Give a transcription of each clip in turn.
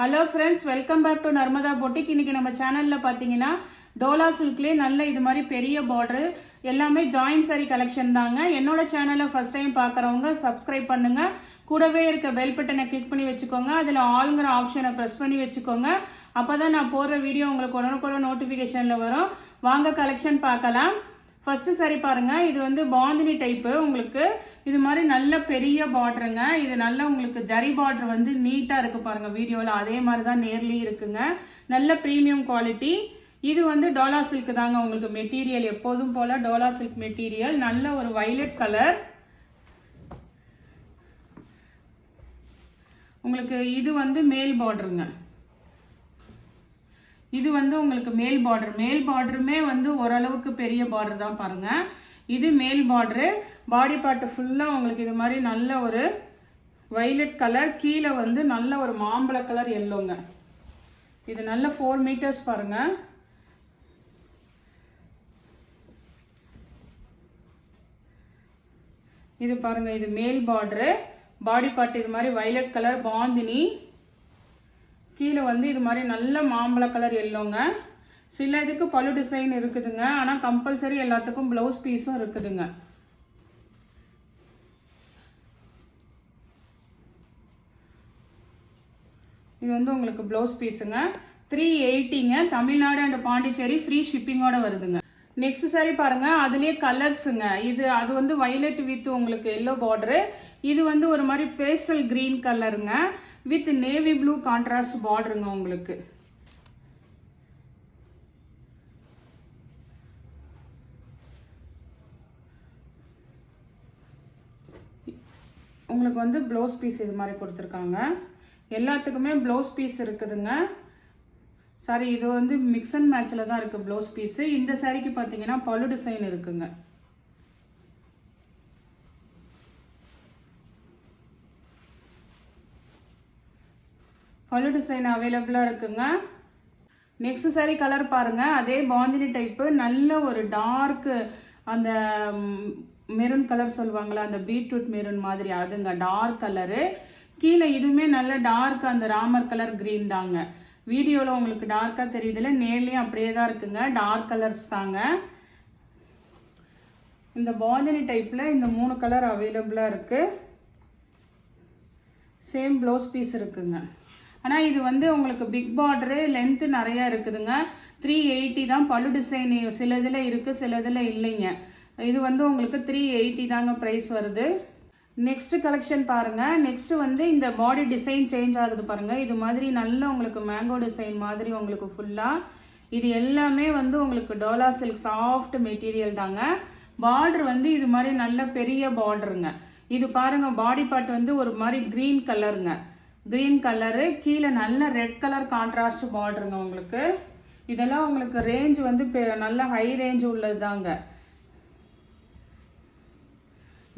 Hello friends, welcome back to Narmada boutique. இன்னைக்கு நம்ம சேனலில் பார்த்தீங்கன்னா டோலா சில்க்லேயே நல்ல இது மாதிரி பெரிய பார்டரு எல்லாமே ஜாயின் சாரி கலெக்ஷன் தாங்க. என்னோட சேனலை ஃபர்ஸ்ட் டைம் பார்க்குறவங்க சப்ஸ்கிரைப் பண்ணுங்க. கூடவே இருக்க பெல் பட்டனை கிளிக் பண்ணி வச்சுக்கோங்க. அதில் ஆல்ங்கிற ஆப்ஷனை ப்ரெஸ் பண்ணி வச்சுக்கோங்க. அப்போ தான் நான் போடுற வீடியோ உங்களுக்கு உடனுக்குடன் நோட்டிஃபிகேஷனில் வரும். வாங்க கலெக்ஷன் பார்க்கலாம். ஃபர்ஸ்ட் சாரி பாருங்க. இது வந்து பாந்தினி டைப்பு. உங்களுக்கு இது மாதிரி நல்ல பெரிய பார்டருங்க. இது நல்ல உங்களுக்கு ஜரி பார்டர் வந்து நீட்டாக இருக்கு பாருங்க வீடியோவில். அதே மாதிரி தான் நேர்லேயும் இருக்குங்க. நல்ல ப்ரீமியம் குவாலிட்டி. இது வந்து டோலா சில்க் தாங்க. உங்களுக்கு மெட்டீரியல் எப்போதும் போல டோலா சில்க் மெட்டீரியல். நல்ல ஒரு வைலட் கலர். உங்களுக்கு இது வந்து மேல் பார்டருங்க. இது வந்து உங்களுக்கு மேல் பார்டருமே வந்து ஓரளவுக்கு பெரிய பார்டர் தான் பாருங்க. இது மேல் பார்டரு. பாடி பார்ட் ஃபுல்லாக உங்களுக்கு இது மாதிரி நல்ல ஒரு வைலட் கலர். கீழே வந்து நல்ல ஒரு மாம்பழ கலர் எல்லோங்க. இது நல்ல 4 மீட்டர்ஸ் பாருங்க. இது பாருங்க, இது மேல் பார்டரு. பாடி பார்ட் இது மாதிரி வைலட் கலர் பாந்தினி. கீழே வந்து இது மாதிரி நல்ல மாம்பழ கலர் எல்லோங்க. சில இதுக்கு பழு டிசைன் இருக்குதுங்க. ஆனால் கம்பல்சரி எல்லாத்துக்கும் ப்ளவுஸ் பீஸும் இருக்குதுங்க. இது வந்து உங்களுக்கு ப்ளவுஸ் பீஸுங்க. 380ங்க. தமிழ்நாடு அண்ட் பாண்டிச்சேரி ஃப்ரீ ஷிப்பிங்கோட வருதுங்க. நெக்ஸ்ட் சாரி பாருங்க. அதுலேயே கலர்ஸுங்க. அது வந்து வைலட் வித் உங்களுக்கு எல்லோ பார்டரு. இது வந்து ஒரு மாதிரி பேஸ்டல் கிரீன் கலருங்க வித் நேவி ப்ளூ கான்ட்ராஸ்ட் பார்டருங்க. உங்களுக்கு வந்து ப்ளவுஸ் பீஸ் இது மாதிரி கொடுத்துருக்காங்க. எல்லாத்துக்குமே ப்ளவுஸ் பீஸ் இருக்குதுங்க. சாரி, இது வந்து மிக்ஸ் அண்ட் மேட்சில் தான் இருக்குது ப்ளவுஸ் பீஸு. இந்த சாரிக்கு பார்த்தீங்கன்னா பழு டிசைன் இருக்குங்க. பழு டிசைன் அவைலபிளாக இருக்குங்க. நெக்ஸ்ட் சாரி கலர் பாருங்க. அதே பாந்தினி டைப்பு. நல்ல ஒரு டார்க்கு அந்த மெரூன் கலர் சொல்லுவாங்களா, அந்த பீட்ரூட் மெரூன் மாதிரி அதுங்க டார்க் கலரு. கீழே இதுவுமே நல்ல டார்க் அந்த ராமர் கலர் கிரீன் தாங்க. வீடியோவில் உங்களுக்கு டார்க்காக தெரியுதுல, நேர்லேயும் அப்படியே தான் இருக்குங்க. டார்க் கலர்ஸ் தாங்க. இந்த பாந்தினி டைப்பில் இந்த 3 கலர் அவைலபிளாக இருக்குது. சேம் ப்ளவுஸ் பீஸ் இருக்குங்க. ஆனால் இது வந்து உங்களுக்கு பிக் பார்டரு, லென்த்து நிறையா இருக்குதுங்க. 380 தான். பழு டிசைன் சில இதில் இருக்குது, சில இதில் இல்லைங்க. இது வந்து உங்களுக்கு 380 தாங்க ப்ரைஸ் வருது. நெக்ஸ்ட் கலெக்ஷன் பாருங்கள். நெக்ஸ்ட் வந்து இந்த பாடி டிசைன் சேஞ்ச் ஆகுது பாருங்கள். இது மாதிரி நல்ல உங்களுக்கு மேங்கோ டிசைன் மாதிரி உங்களுக்கு ஃபுல்லாக. இது எல்லாமே வந்து உங்களுக்கு டோலா சில்க் சாஃப்ட் மெட்டீரியல் தாங்க. பார்டர் வந்து இது மாதிரி நல்ல பெரிய பார்டருங்க. இது பாருங்கள், பாடி பார்ட் வந்து ஒரு மாதிரி க்ரீன் கலருங்க. Green colour. கீழே நல்ல ரெட் கலர் கான்ட்ராஸ்ட் பார்டருங்க. உங்களுக்கு இதெல்லாம் உங்களுக்கு ரேஞ்ச் வந்து நல்ல ஹை ரேஞ்ச் உள்ளது தாங்க.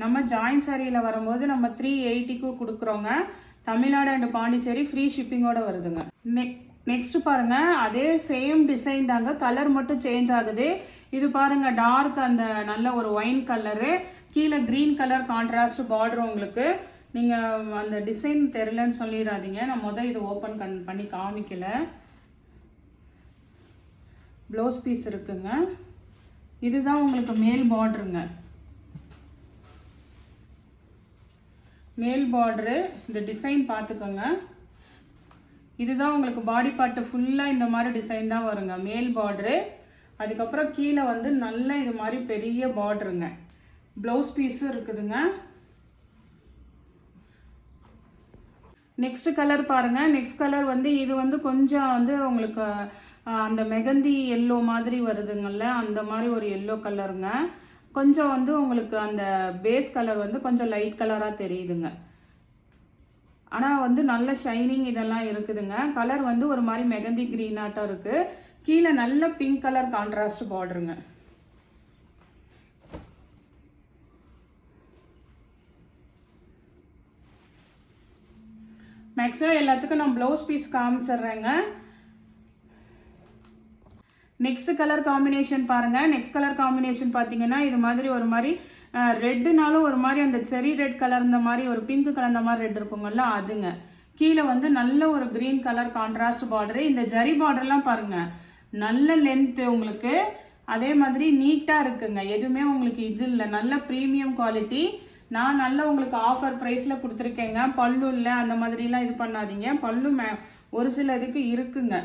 நம்ம ஜாயின் சாரியில் வரும்போது நம்ம 380க்கு கொடுக்குறோங்க. தமிழ்நாடு அண்ட் பாண்டிச்சேரி ஃப்ரீ ஷிப்பிங்கோட வருதுங்க. நெக்ஸ்ட் பாருங்க. அதே சேம் டிசைன் தாங்க, கலர் மட்டும் சேஞ்ச் ஆகுது. இது பாருங்க, டார்க் அந்த நல்ல ஒரு ஒயின் கலரு. கீழே க்ரீன் கலர் கான்ட்ராஸ்ட் பார்டர். உங்களுக்கு நீங்கள் அந்த டிசைன் தெரிலன்னு சொல்லிடாதீங்க. நான் இது ஓப்பன் பண்ணி காமிக்கல. ப்ளவுஸ் பீஸ் இருக்குங்க. இதுதான் உங்களுக்கு மேல் பார்டருங்க. மேல் பார்டரு. இந்த டிசைன் பார்த்துக்கோங்க. இதுதான் உங்களுக்கு பாடி பார்ட்டு ஃபுல்லாக இந்த மாதிரி டிசைன் தான் வருங்க. மேல் பார்டரு. அதுக்கப்புறம் கீழே வந்து நல்ல இது மாதிரி பெரிய பார்டருங்க. ப்ளவுஸ் பீஸும் இருக்குதுங்க. நெக்ஸ்ட் கலர் பாருங்கள். நெக்ஸ்ட் கலர் வந்து இது வந்து கொஞ்சம் வந்து உங்களுக்கு அந்த மெகந்தி எல்லோ மாதிரி வருதுங்கள்ல, அந்த மாதிரி ஒரு எல்லோ கலருங்க. கொஞ்சம் வந்து உங்களுக்கு அந்த பேஸ் கலர் வந்து கொஞ்சம் லைட் கலராக தெரியுதுங்க. ஆனால் வந்து நல்ல ஷைனிங் இதெல்லாம் இருக்குதுங்க. கலர் வந்து ஒரு மாதிரி மெகந்தி க்ரீனாட்டம் இருக்குது. கீழே நல்ல பிங்க் கலர் கான்ட்ராஸ்ட் பார்டருங்க. மேக்ஸிமம் எல்லாத்துக்கும் நான் ப்ளவுஸ் பீஸ் காமிச்சிட்றேங்க. நெக்ஸ்ட் கலர் காம்பினேஷன் பாருங்கள். நெக்ஸ்ட் கலர் காம்பினேஷன் பார்த்தீங்கன்னா இது மாதிரி ஒரு மாதிரி ரெட்டுனாலும் ஒரு மாதிரி அந்த செரி ரெட் கலர்ந்த மாதிரி ஒரு பிங்க் கலர்ந்த மாதிரி ரெட் இருக்குங்கல்ல அதுங்க. கீழே வந்து நல்ல ஒரு கிரீன் கலர் கான்ட்ராஸ்ட் பார்டரு. இந்த ஜரி பார்டர்லாம் பாருங்க நல்ல லென்த்து உங்களுக்கு, அதே மாதிரி நீட்டாக இருக்குங்க. எதுவுமே உங்களுக்கு இது இல்லை, நல்ல ப்ரீமியம் குவாலிட்டி. நான் நல்ல உங்களுக்கு ஆஃபர் ப்ரைஸில் கொடுத்துருக்கேங்க. பல்லு இல்லை அந்த மாதிரிலாம் இது பண்ணாதீங்க. பல்லு ஒரு சில இதுக்கு இருக்குங்க.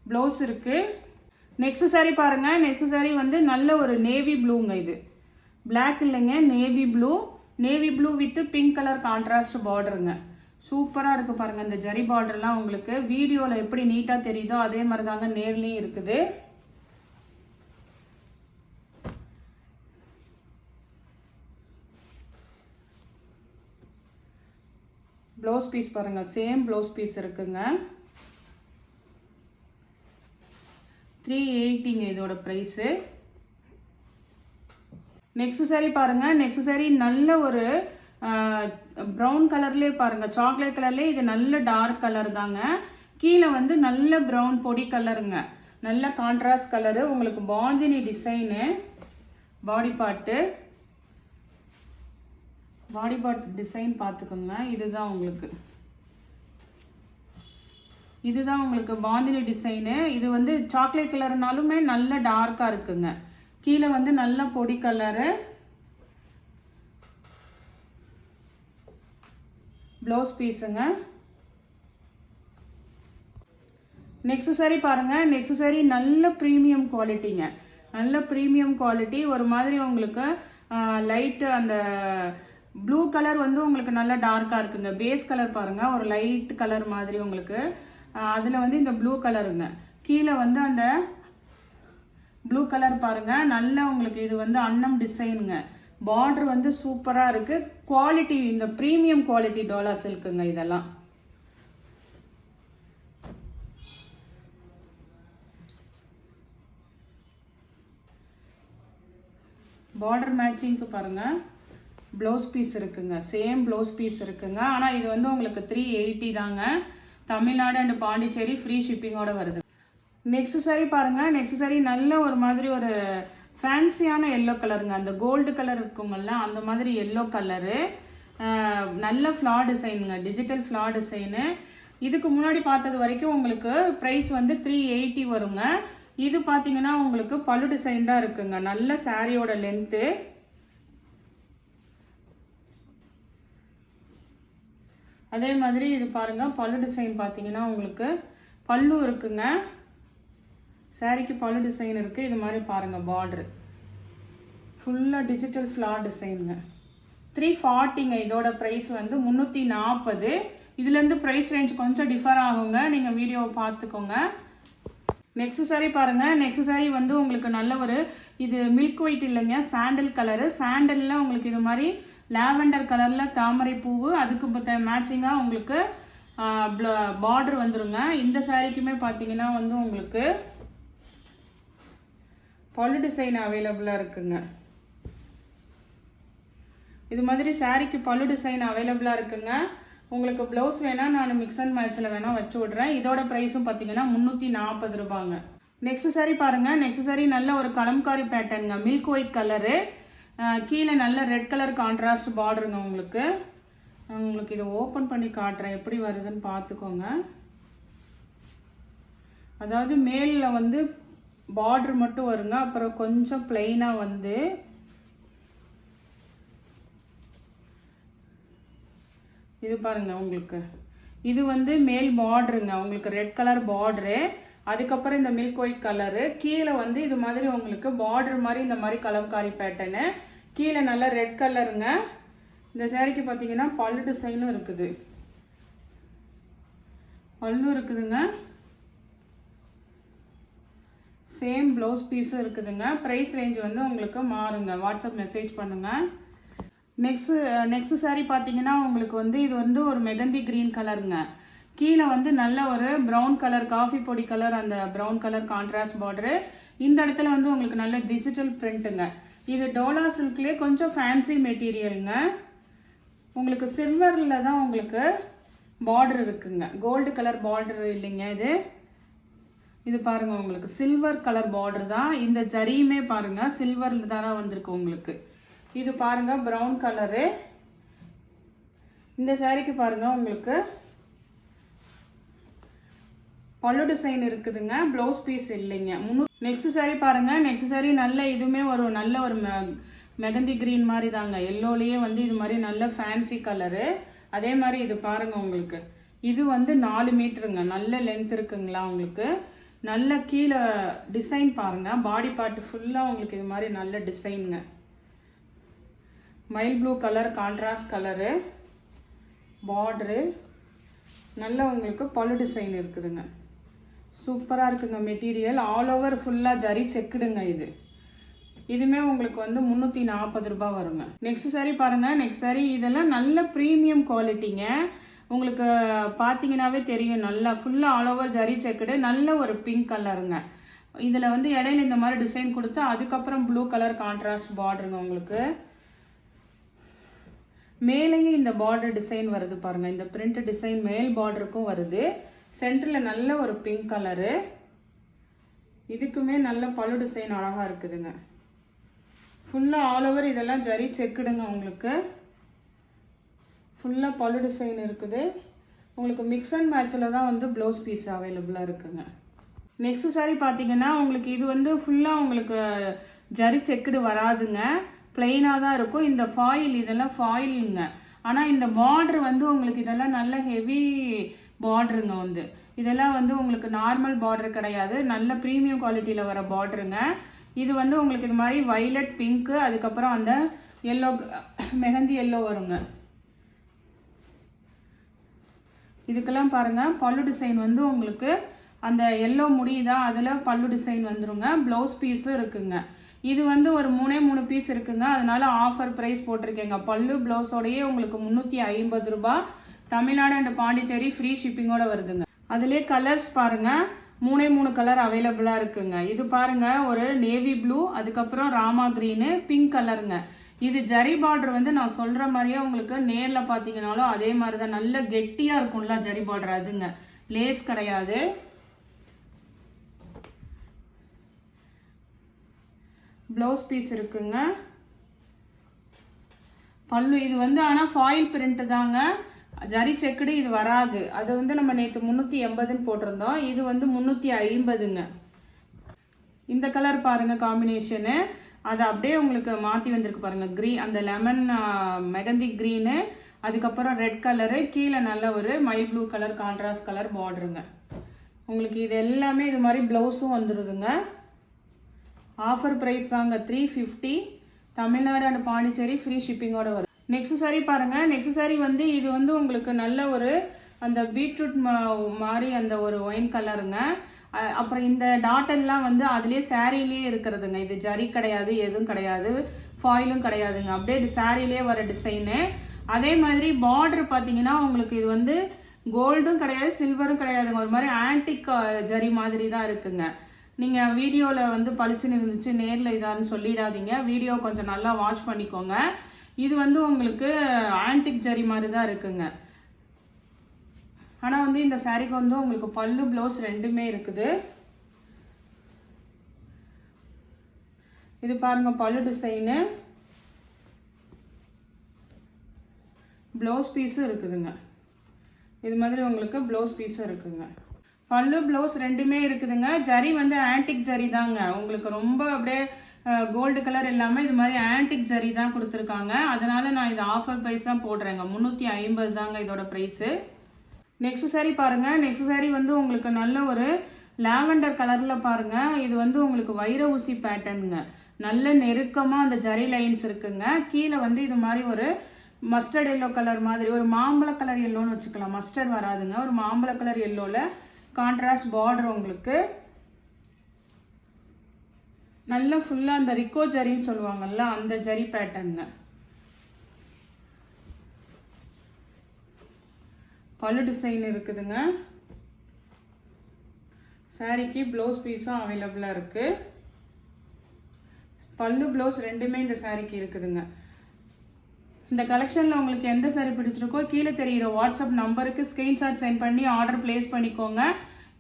ப்ளவுஸ் இருக்குது. நெக்ஸ்ட் சாரீ பாருங்கள். நெக்ஸ்ட் சாரீ வந்து நல்ல ஒரு நேவி ப்ளூங்க. இது பிளாக் இல்லைங்க, navy blue. Navy blue with pink colour contrast பார்டருங்க. சூப்பராக இருக்குது பாருங்கள். இந்த ஜரி பார்டர்லாம் உங்களுக்கு வீடியோவில் எப்படி நீட்டாக தெரியுதோ அதே மாதிரி தாங்க நேர்லேயும் இருக்குது. ப்ளவுஸ் பீஸ் பாருங்கள், சேம் ப்ளவுஸ் பீஸ் இருக்குங்க. 380ங்க இதோட ப்ரைஸு. நெக்ஸ்ட் சாரீ பாருங்கள். நெக்ஸ்ட் சாரீ நல்ல ஒரு ப்ரௌன் கலர்லேயே பாருங்கள், சாக்லேட் கலர்லேயே. இது நல்ல டார்க் கலர் தாங்க. கீழே வந்து நல்ல ப்ரௌன் பொடி கலருங்க, நல்ல கான்ட்ராஸ்ட் கலரு. உங்களுக்கு bandhani design. Body part design பார்த்துக்கோங்க. இதுதான் உங்களுக்கு பாந்தினி டிசைனு. இது வந்து சாக்லேட் கலர்னாலுமே நல்ல டார்க்காக இருக்குங்க. கீழே வந்து நல்ல பொடி கலரு. ப்ளவுஸ் பீஸுங்க. நெக்ஸ்ட் சாரீ பாருங்கள். நெக்ஸ்ட் சாரீ நல்ல ப்ரீமியம் குவாலிட்டிங்க, நல்ல ப்ரீமியம் குவாலிட்டி. ஒரு மாதிரி உங்களுக்கு லைட்டு அந்த ப்ளூ கலர் வந்து உங்களுக்கு நல்லா டார்க்காக இருக்குங்க. பேஸ் கலர் பாருங்கள், ஒரு லைட் கலர் மாதிரி உங்களுக்கு. அதில் வந்து இந்த ப்ளூ கலருங்க. கீழே வந்து அந்த ப்ளூ கலர் பாருங்கள், நல்ல உங்களுக்கு இது வந்து அன்னம் டிசைனுங்க. பார்டர் வந்து சூப்பராக இருக்குது. குவாலிட்டி இந்த ப்ரீமியம் குவாலிட்டி டோலா சில்க்குங்க இதெல்லாம். பார்டர் மேட்சிங்க்கு பாருங்கள். ப்ளவுஸ் பீஸ் இருக்குங்க, சேம் ப்ளவுஸ் பீஸ் இருக்குங்க. ஆனால் இது வந்து உங்களுக்கு 380 தாங்க. தமிழ்நாடு அண்ட் பாண்டிச்சேரி ஃப்ரீ ஷிப்பிங்கோட வருது. நெக்ஸ்ட் சாரீ பாருங்கள். நெக்ஸ்ட் சாரீ நல்ல ஒரு மாதிரி ஒரு ஃபேன்சியான எல்லோ கலருங்க. அந்த கோல்டு கலர் இருக்குங்கள்ல அந்த மாதிரி எல்லோ கலரு. நல்ல ஃப்ளா டிசைனுங்க, டிஜிட்டல் ஃப்ளா டிசைனு. இதுக்கு முன்னாடி பார்த்தது வரைக்கும் உங்களுக்கு ப்ரைஸ் வந்து 380 வருங்க. இது பார்த்தீங்கன்னா உங்களுக்கு பல்லு டிசைன் தான் இருக்குங்க. நல்ல சாரியோட லென்த்து. அதே மாதிரி இது பாருங்கள், பல்லு டிசைன் பார்த்தீங்கன்னா உங்களுக்கு பல்லு இருக்குங்க. சாரிக்கு பல்லு டிசைன் இருக்குது. இது மாதிரி பாருங்கள், பார்டரு ஃபுல்லாக டிஜிட்டல் ஃப்ளார் டிசைனுங்க. 340ங்க இதோட ப்ரைஸ் வந்து 340. இதுலேருந்து ப்ரைஸ் ரேஞ்ச் கொஞ்சம் டிஃபர் ஆகுங்க, நீங்கள் வீடியோவை பார்த்துக்கோங்க. நெக்ஸ்ட் சாரீ பாருங்கள். நெக்ஸ்ட் சாரீ வந்து உங்களுக்கு நல்ல ஒரு இது மில்க் ஒயிட் இல்லைங்க, சாண்டல் கலரு. சாண்டலில் உங்களுக்கு இது மாதிரி லாவெண்டர் கலரில் தாமரை பூவு, அதுக்கு மேட்சிங்காக உங்களுக்கு பார்டர் வந்துருங்க. இந்த சாரீக்குமே பார்த்தீங்கன்னா வந்து உங்களுக்கு பல்லு டிசைன் அவைலபிளாக இருக்குங்க. இது மாதிரி சாரீக்கு பல்லு டிசைன் அவைலபிளாக இருக்குங்க. உங்களுக்கு ப்ளவுஸ் வேணால் நான் மிக்ஸ் அண்ட் மேட்சில் வேணால் வச்சு விட்றேன். இதோட ப்ரைஸும் பார்த்தீங்கன்னா 340 ரூபாங்க. நெக்ஸ்ட் சாரீ பாருங்கள். நெக்ஸ்ட் சாரீ நல்ல ஒரு கலம்காரி பேட்டர்னுங்க, மில்க் ஒயிட் கலரு. கீழே நல்ல ரெட் கலர் கான்ட்ராஸ்ட் பார்டருங்க. உங்களுக்கு இதை ஓப்பன் பண்ணி காட்டுறேன், எப்படி வருதுன்னு பார்த்துக்கோங்க. அதாவது மேலில் வந்து பார்டர் மட்டும் வருங்க, அப்புறம் கொஞ்சம் பிளெயினாக வந்து இது பாருங்க. உங்களுக்கு இது வந்து மேல் பார்டருங்க, உங்களுக்கு ரெட் கலர் பார்டரு. அதுக்கப்புறம் இந்த மில்க் ஒயிட் கலரு. கீழே வந்து இது மாதிரி உங்களுக்கு பார்டர் மாதிரி இந்த மாதிரி கலம்காரி பேட்டர்னு. கீழே நல்ல ரெட் கலருங்க. இந்த சாரிக்கு பார்த்தீங்கன்னா பல்லு டிசைனும் இருக்குது, பல்லு இருக்குதுங்க. சேம் ப்ளவுஸ் பீஸும் இருக்குதுங்க. ப்ரைஸ் ரேஞ்ச் வந்து உங்களுக்கு மாறுங்க, வாட்ஸ்அப் மெசேஜ் பண்ணுங்கள். நெக்ஸ்ட் சாரீ பார்த்தீங்கன்னா உங்களுக்கு வந்து இது வந்து ஒரு மெகந்தி க்ரீன் கலருங்க. கீழே வந்து நல்ல ஒரு ப்ரௌன் கலர், காஃபி பொடி கலர், அந்த ப்ரௌன் கலர் கான்ட்ராஸ்ட் பார்டரு. இந்த இடத்துல வந்து உங்களுக்கு நல்ல டிஜிட்டல் பிரிண்ட்டுங்க. இது டோலா சில்க்லேயே கொஞ்சம் ஃபேன்சி மெட்டீரியலுங்க. உங்களுக்கு சில்வரில் தான் உங்களுக்கு பார்டர் இருக்குங்க, கோல்டு கலர் பார்டர் இல்லைங்க. இது பாருங்கள், உங்களுக்கு சில்வர் கலர் பார்டர் தான். இந்த ஜரியுமே பாருங்கள் சில்வரில் தானே வந்திருக்கு உங்களுக்கு. இது பாருங்கள் ப்ரௌன் கலரு. இந்த சாரிக்கு பாருங்கள் உங்களுக்கு பல்லு டிசைன் இருக்குதுங்க, ப்ளவுஸ் பீஸ் இல்லைங்க. நெக்ஸ்ட் சாரி பாருங்கள். நெக்ஸ்ட் சாரி நல்ல இதுவுமே ஒரு நல்ல ஒரு மெகந்தி க்ரீன் மாதிரி தாங்க. எல்லோலேயே வந்து இது மாதிரி நல்ல ஃபேன்சி கலரு. அதே மாதிரி இது பாருங்கள் உங்களுக்கு இது வந்து 4 மீட்டருங்க, நல்ல லென்த் இருக்குங்களா உங்களுக்கு. நல்ல கீழே டிசைன் பாருங்கள், பாடி பார்ட் ஃபுல்லாக உங்களுக்கு இது மாதிரி நல்ல டிசைனுங்க. Mild blue colour contrast colour border, நல்ல உங்களுக்கு பல்லு டிசைன் இருக்குதுங்க. சூப்பராக இருக்குங்க மெட்டீரியல். ஆல் ஓவர் ஃபுல்லாக ஜரி செக்குடுங்க. இதுவுமே உங்களுக்கு வந்து 340 ரூபாய் வருங்க. நெக்ஸ்ட் சாரி பாருங்கள். நெக்ஸ்ட் சாரி இதெல்லாம் நல்ல ப்ரீமியம் குவாலிட்டிங்க. உங்களுக்கு பார்த்தீங்கன்னாவே தெரியும், நல்லா ஃபுல்லாக ஆல் ஓவர் ஜரி செக்குடு, நல்ல ஒரு பிங்க் கலருங்க. இதில் வந்து இடையில இந்த மாதிரி டிசைன் கொடுத்து அதுக்கப்புறம் ப்ளூ கலர் கான்ட்ராஸ்ட் பார்டருங்க. உங்களுக்கு மேலேயும் இந்த பார்டர் டிசைன் வருது பாருங்கள். இந்த பிரிண்ட் டிசைன் மேல் பார்டருக்கும் வருது. சென்டரில் நல்ல ஒரு பிங்க் கலரு. இதுக்குமே நல்ல பல்லு டிசைன் அழகாக இருக்குதுங்க. ஃபுல்லாக ஆல் ஓவர் இதெல்லாம் ஜரி செக்குடுங்க. உங்களுக்கு ஃபுல்லாக பல்லு டிசைன் இருக்குது. உங்களுக்கு மிக்ஸ் அண்ட் மேட்சில் தான் வந்து ப்ளவுஸ் பீஸ் அவைலபிளாக இருக்குங்க. நெக்ஸ்ட் சாரி பார்த்தீங்கன்னா உங்களுக்கு இது வந்து ஃபுல்லாக உங்களுக்கு ஜரி செக்குடு வராதுங்க, பிளெயினாக தான் இருக்கும். இந்த ஃபாயில் இதெல்லாம் ஃபாயிலுங்க. ஆனால் இந்த பார்டர் வந்து உங்களுக்கு இதெல்லாம் நல்ல ஹெவி பார்டருங்க. வந்து இதெல்லாம் வந்து உங்களுக்கு நார்மல் பார்டர் கிடையாது, நல்ல ப்ரீமியம் குவாலிட்டியில் வர பார்டருங்க. இது வந்து உங்களுக்கு இது மாதிரி வைலட் பிங்க்கு, அதுக்கப்புறம் அந்த எல்லோ மெஹந்தி எல்லோ வருங்க. இதுக்கெல்லாம் பாருங்கள் பல்லு டிசைன் வந்து உங்களுக்கு அந்த எல்லோ முடியுதா அதில் பல்லு டிசைன் வந்துருங்க. ப்ளவுஸ் பீஸும் இருக்குங்க. இது வந்து ஒரு 3 பீஸ் இருக்குங்க, அதனால ஆஃபர் ப்ரைஸ் போட்டிருக்கேங்க. பல்லு ப்ளவுஸோடையே உங்களுக்கு 350 ரூபாய். தமிழ்நாடு அண்ட் பாண்டிச்சேரி ஃப்ரீ ஷிப்பிங்கோட வருதுங்க. அதுலேயே கலர்ஸ் பாருங்கள், 3 கலர் அவைலபிளாக இருக்குங்க. இது பாருங்கள் ஒரு நேவி ப்ளூ, அதுக்கப்புறம் ராமா க்ரீனு, பிங்க் கலருங்க. இது ஜரி பார்டர் வந்து நான் சொல்கிற மாதிரியே உங்களுக்கு நேரில் பார்த்தீங்கன்னாலும் அதே மாதிரி தான் நல்ல கெட்டியாக இருக்கும்ல ஜரி பார்டர். அதுங்க லேஸ் கிடையாது. ப்ளவுஸ் பீஸ் இருக்குங்க. பல்லு இது வந்து ஆனால் ஃபாயில் பிரிண்ட் தாங்க, ஜரி செக்குடு இது வராது. அது வந்து நம்ம நேற்று 380ன்னு போட்டிருந்தோம், இது வந்து 350ங்க. இந்த கலர் பாருங்கள் காம்பினேஷனு, அது அப்படியே உங்களுக்கு மாற்றி வந்திருக்கு பாருங்கள். க்ரீன் அந்த லெமன் மெகந்தி க்ரீனு, அதுக்கப்புறம் ரெட் கலரு, கீழே நல்ல ஒரு mild blue colour contrast colour பார்டருங்க. உங்களுக்கு இது எல்லாமே இது மாதிரி ப்ளவுஸும் வந்துடுதுங்க. ஆஃபர் ப்ரைஸ் தாங்க 350. தமிழ்நாடு அண்ட் பாண்டிச்சேரி ஃப்ரீ ஷிப்பிங்கோட வரும். நெக்ஸ்ட் சாரி பாருங்கள். நெக்ஸ்ட் சாரி வந்து இது வந்து உங்களுக்கு நல்ல ஒரு அந்த பீட்ரூட் மாதிரி அந்த ஒரு ஒயின் கலருங்க. அப்புறம் இந்த டாட்டெல்லாம் வந்து அதுலேயே சாரீலேயே இருக்கிறதுங்க. இது ஜரி கிடையாது, எதுவும் கிடையாது, ஃபாயிலும் கிடையாதுங்க. அப்படியே சாரீலேயே வர டிசைனு. அதே மாதிரி பார்டர் பார்த்தீங்கன்னா உங்களுக்கு இது வந்து கோல்டும் கிடையாது, சில்வரும் கிடையாதுங்க. ஒரு மாதிரி ஆன்டிக் ஜரி மாதிரி தான் இருக்குங்க. நீங்கள் வீடியோவில் வந்து பளிச்சுன்னு இருந்துச்சு, நேரில் இதான்னு சொல்லிடாதீங்க. வீடியோ கொஞ்சம் நல்லா வாட்ச் பண்ணிக்கோங்க. இது வந்து உங்களுக்கு ஆன்டிக் ஜரி மாதிரி தான் இருக்குங்க. ஆனால் வந்து இந்த சாரீக்கு வந்து உங்களுக்கு பல்லு ப்ளவுஸ் ரெண்டுமே இருக்குது. இது பாருங்கள் பல்லு டிசைனு, ப்ளவுஸ் பீஸும் இருக்குதுங்க. இது மாதிரி உங்களுக்கு ப்ளவுஸ் பீஸும் இருக்குங்க. பல்லு ப்ளவுஸ் ரெண்டுமே இருக்குதுங்க. ஜரி வந்து ஆன்டிக் ஜரி தாங்க. உங்களுக்கு ரொம்ப அப்படியே கோல்டு கலர் இல்லாமல் இது மாதிரி ஆன்டிக் ஜரி தான் கொடுத்துருக்காங்க. அதனால நான் இது ஆஃபர் ப்ரைஸ் தான் போடுறேங்க. 350 தாங்க இதோட ப்ரைஸு. நெக்ஸ்ட் சாரி பாருங்கள். நெக்ஸ்ட் சாரி வந்து உங்களுக்கு நல்ல ஒரு லாவெண்டர் கலரில் பாருங்கள். இது வந்து உங்களுக்கு வைர ஊசி பேட்டர்னுங்க. நல்ல நெருக்கமாக அந்த ஜரி லைன்ஸ் இருக்குங்க. கீழே வந்து இது மாதிரி ஒரு மஸ்டர்ட் எல்லோ கலர் மாதிரி ஒரு மாம்பழ கலர் எல்லோன்னு வச்சுக்கலாம். மஸ்டர்ட் வராதுங்க, ஒரு மாம்பழ கலர் எல்லோவில் கான்ட்ராஸ்ட் பார்டர். உங்களுக்கு நல்ல ஃபுல்லாக அந்த ரிக்கோ ஜரின்னு சொல்லுவாங்கல்ல அந்த ஜரி பேட்டர்னுங்க. பல்லு டிசைன் இருக்குதுங்க. சாரிக்கு ப்ளவுஸ் பீஸும் அவைலபிளாக இருக்குது. பல்லு ப்ளவுஸ் ரெண்டுமே இந்த சாரிக்கு இருக்குதுங்க. இந்த கலெக்ஷனில் உங்களுக்கு எந்த சாரி பிடிச்சிருக்கோ கீழே தெரிகிற வாட்ஸ்அப் நம்பருக்கு ஸ்க்ரீன்ஷாட் சென்ட் பண்ணி ஆர்டர் ப்ளேஸ் பண்ணிக்கோங்க.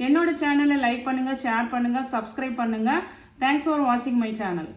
என்னோட சேனலை லைக் பண்ணுங்கள், ஷேர் பண்ணுங்கள், சப்ஸ்கிரைப் பண்ணுங்கள். தேங்க்ஸ் ஃபார் வாட்சிங் மை சேனல்.